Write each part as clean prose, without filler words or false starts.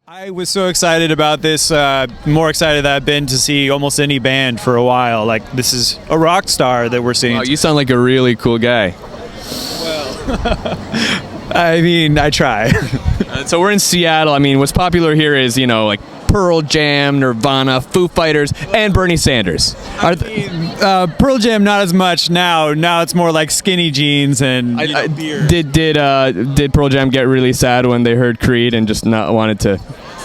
I was so excited about this, more excited than I've been to see almost any band for a while. Like, this is a rock star that we're seeing. Oh, you sound like a really cool guy. Well, I mean, I try. So we're in Seattle. I mean, what's popular here is, like Pearl Jam, Nirvana, Foo Fighters, and Bernie Sanders. Pearl Jam, not as much now. Now it's more like skinny jeans and beer. Did Pearl Jam get really sad when they heard Creed and just not wanted to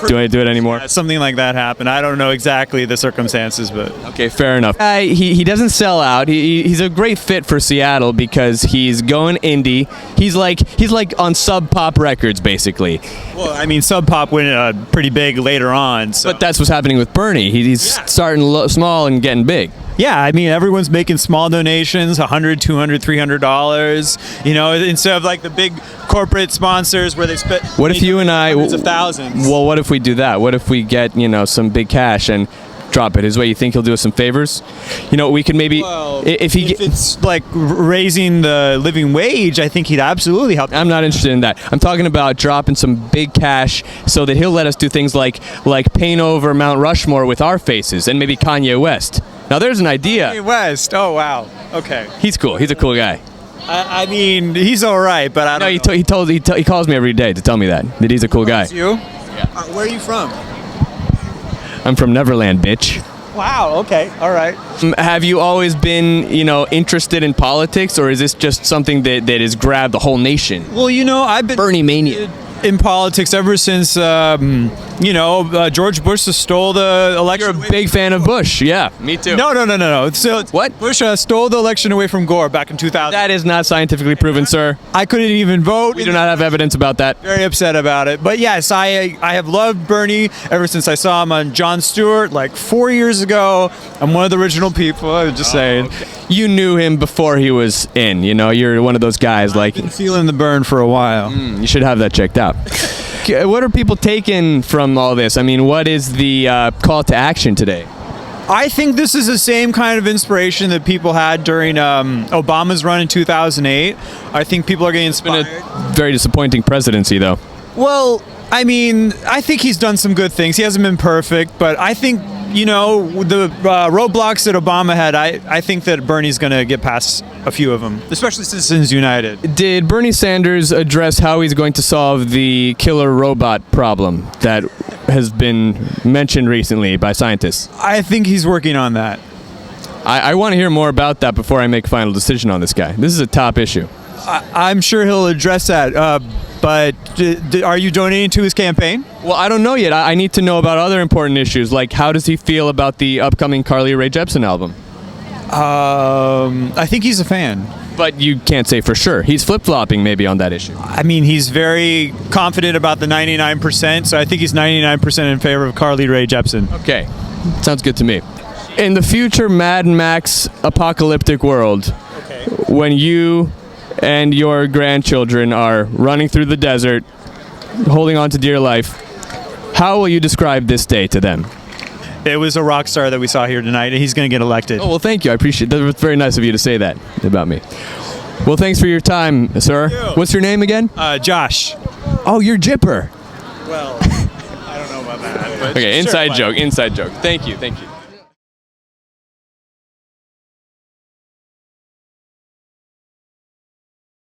do it anymore? Yeah, something like that happened. I don't know exactly the circumstances, but okay, fair enough. He doesn't sell out. He's a great fit for Seattle because he's going indie. He's like on Sub Pop Records, basically. Well, I mean, Sub Pop went pretty big later on. So. But that's what's happening with Bernie. He's starting small and getting big. Yeah, I mean, everyone's making small donations, $100, $200, $300, instead of like the big corporate sponsors where they spend what if you and I hundreds of thousands. Well, what if we do that? What if we get, some big cash and drop it his way? You think he'll do us some favors? We could maybe if it's like raising the living wage, I think he'd absolutely help. I'm not interested in that. I'm talking about dropping some big cash so that he'll let us do things like paint over Mount Rushmore with our faces and maybe Kanye West. Now there's an idea. Kanye West. Oh wow. Okay. He's cool. He's a cool guy. I mean, he's all right, but I don't know. He calls me every day to tell me that he's a cool guy. It's you? Yeah. Where are you from? I'm from Neverland, bitch. Wow. Okay. All right. Have you always been, interested in politics, or is this just something that has grabbed the whole nation? Well, I've been Bernie mania in politics ever since George Bush stole the election. You're a big fan of Bush. Yeah, me too. No. So what? Bush stole the election away from Gore back in 2000. That is not scientifically proven, sir. I couldn't even vote. We do not have evidence about that. Very upset about it. But yes, I have loved Bernie ever since I saw him on Jon Stewart like 4 years ago. I'm one of the original people. I was just saying. Okay. You knew him before he was in. You're one of those guys I've been feeling the burn for a while. You should have that checked out. What are people taking from all this? I mean, what is the call to action today? I think this is the same kind of inspiration that people had during Obama's run in 2008. I think people are getting inspired. It's been a very disappointing presidency, though. Well, I mean, I think he's done some good things. He hasn't been perfect, but I think, the roadblocks that Obama had, I think that Bernie's going to get past a few of them, especially Citizens United. Did Bernie Sanders address how he's going to solve the killer robot problem that has been mentioned recently by scientists? I think he's working on that. I want to hear more about that before I make a final decision on this guy. This is a top issue. I'm sure he'll address that. But are you donating to his campaign? Well, I don't know yet. I need to know about other important issues, like how does he feel about the upcoming Carly Rae Jepsen album? I think he's a fan. But you can't say for sure. He's flip-flopping maybe on that issue. I mean, he's very confident about the 99%, so I think he's 99% in favor of Carly Rae Jepsen. Okay. Sounds good to me. In the future Mad Max apocalyptic world, when you and your grandchildren are running through the desert, holding on to dear life, how will you describe this day to them? It was a rock star that we saw here tonight, and he's going to get elected. Oh, well, thank you. I appreciate it. That's very nice of you to say that about me. Well, thanks for your time, sir. What's your name again? Josh. Oh, you're Jipper. Well, I don't know about that. But okay, inside joke. Thank you.